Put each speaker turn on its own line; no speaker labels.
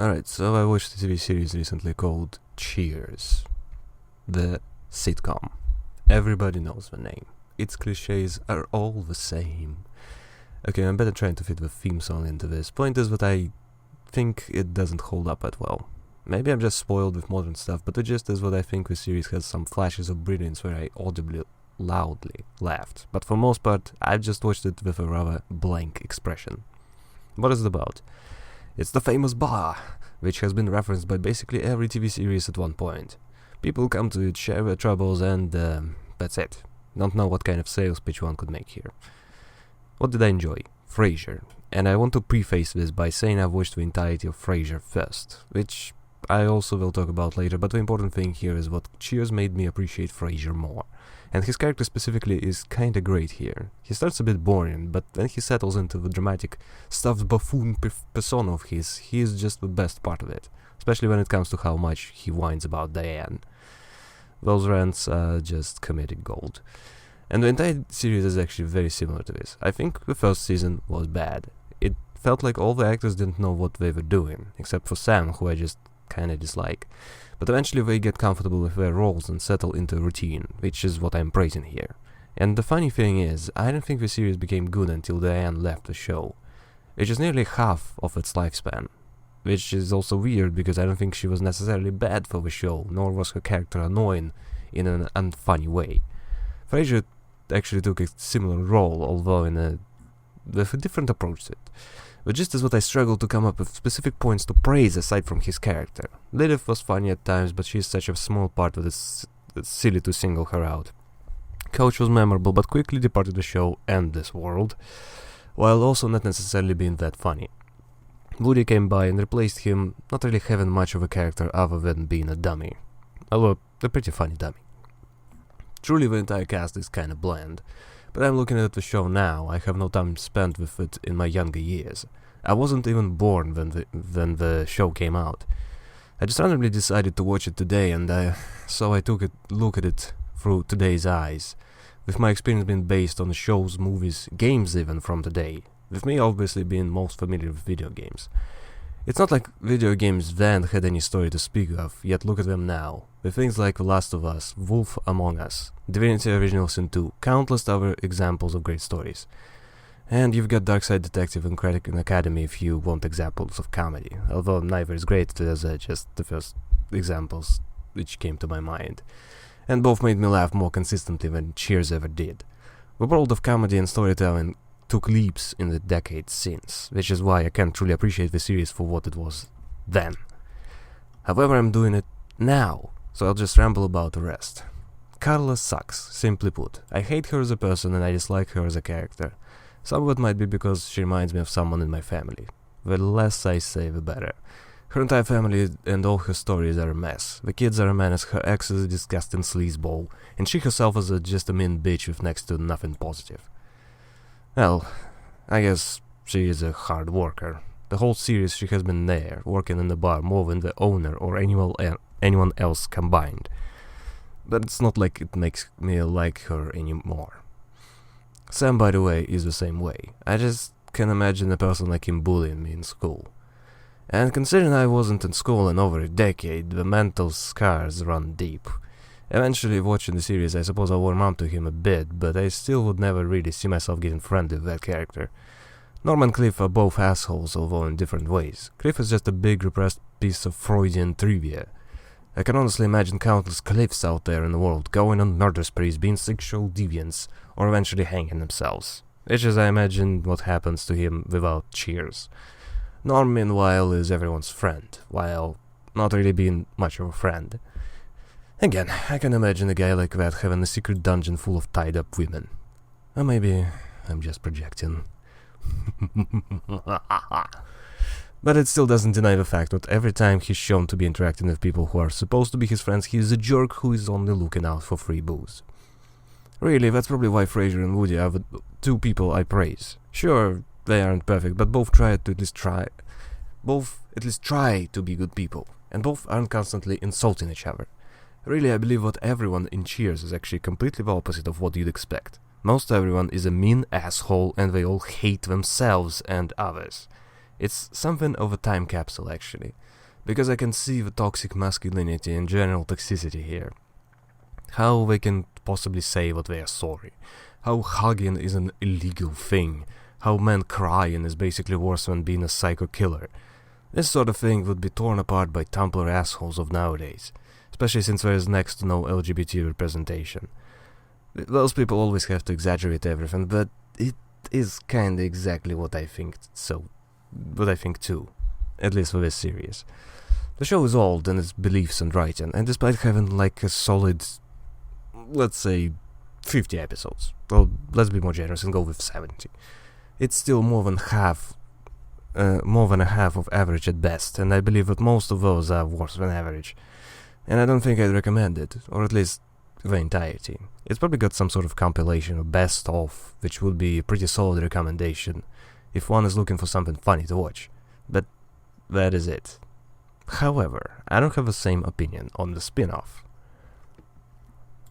Alright, so I watched a TV series recently called Cheers, the sitcom. Everybody knows the name. Its cliches are all the same. Okay, I'm better trying to fit the theme song into this. Point is that I think it doesn't hold up that well. Maybe I'm just spoiled with modern stuff, but the gist is that I think the series has some flashes of brilliance where I audibly, loudly laughed. But for most part, I've just watched it with a rather blank expression. What is it about? It's the famous bar, which has been referenced by basically every TV series at one point. People come to it, share their troubles, and that's it. Don't know what kind of sales pitch one could make here. What did I enjoy? Frasier. And I want to preface this by saying I've watched the entirety of Frasier first, which I also will talk about later, but the important thing here is what Cheers made me appreciate Frasier more. And his character specifically is kinda great here. He starts a bit boring, but then he settles into the dramatic, stuffed buffoon persona of his. He is just the best part of it, especially when it comes to how much he whines about Diane. Those rants are just comedic gold. And the entire series is actually very similar to this. I think the first season was bad. It felt like all the actors didn't know what they were doing, except for Sam, who I just kinda dislike. But eventually they get comfortable with their roles and settle into a routine, which is what I'm praising here. And the funny thing is, I don't think the series became good until Diane left the show, which is nearly half of its lifespan. Which is also weird because I don't think she was necessarily bad for the show, nor was her character annoying in an unfunny way. Frasier actually took a similar role, although with a different approach to it. But just as what I struggled to come up with specific points to praise aside from his character. Lilith was funny at times, but she's such a small part that it's silly to single her out. Coach was memorable, but quickly departed the show and this world, while also not necessarily being that funny. Woody came by and replaced him, not really having much of a character other than being a dummy. Although, a pretty funny dummy. Truly the entire cast is kinda bland. But I'm looking at the show now. I have no time spent with it in my younger years. I wasn't even born when the show came out. I just randomly decided to watch it today, and so I took a look at it through today's eyes, with my experience being based on the shows, movies, games even from today, with me obviously being most familiar with video games. It's not like video games then had any story to speak of, yet look at them now, with things like The Last of Us, Wolf Among Us, Divinity Original Sin 2, countless other examples of great stories. And you've got Darkside Detective and Kraken Academy if you want examples of comedy, although neither is great, as just the first examples which came to my mind. And both made me laugh more consistently than Cheers ever did. The world of comedy and storytelling took leaps in the decades since, which is why I can't truly appreciate the series for what it was then. However, I'm doing it now, so I'll just ramble about the rest. Carla sucks, simply put. I hate her as a person and I dislike her as a character. Some of it might be because she reminds me of someone in my family. The less I say, the better. Her entire family and all her stories are a mess. The kids are a menace, her ex is a disgusting sleazeball, and she herself is just a mean bitch with next to nothing positive. Well, I guess she is a hard worker. The whole series she has been there, working in the bar more than the owner or anyone else combined. But it's not like it makes me like her anymore. Sam, by the way, is the same way. I just can imagine a person like him bullying me in school. And considering I wasn't in school in over a decade, the mental scars run deep. Eventually, watching the series, I suppose I'll warm up to him a bit, but I still would never really see myself getting friendly with that character. Norm and Cliff are both assholes, although in different ways. Cliff is just a big repressed piece of Freudian trivia. I can honestly imagine countless Cliffs out there in the world going on murder sprees, being sexual deviants, or eventually hanging themselves. Which is, I imagine, what happens to him without Cheers. Norm, meanwhile, is everyone's friend, while not really being much of a friend. Again, I can imagine a guy like that having a secret dungeon full of tied-up women. Or maybe I'm just projecting. But it still doesn't deny the fact that every time he's shown to be interacting with people who are supposed to be his friends, he is a jerk who is only looking out for free booze. Really, that's probably why Frasier and Woody are the two people I praise. Sure, they aren't perfect, but both at least try to be good people, and both aren't constantly insulting each other. Really, I believe what everyone in Cheers is actually completely the opposite of what you'd expect. Most everyone is a mean asshole and they all hate themselves and others. It's something of a time capsule, actually, because I can see the toxic masculinity and general toxicity here. How they can possibly say that they are sorry. How hugging is an illegal thing. How men crying is basically worse than being a psycho killer. This sort of thing would be torn apart by Tumblr assholes of nowadays, especially since there is next to no LGBT representation. Those people always have to exaggerate everything, but it is kinda exactly what I think too, at least for this series. The show is old in its beliefs and writing, and despite having like a solid, let's say, 50 episodes, well, let's be more generous and go with 70, it's still more than a half of average at best, and I believe that most of those are worse than average. And I don't think I'd recommend it, or at least the entirety. It's probably got some sort of compilation or best of, which would be a pretty solid recommendation if one is looking for something funny to watch. But that is it. However, I don't have the same opinion on the spin-off.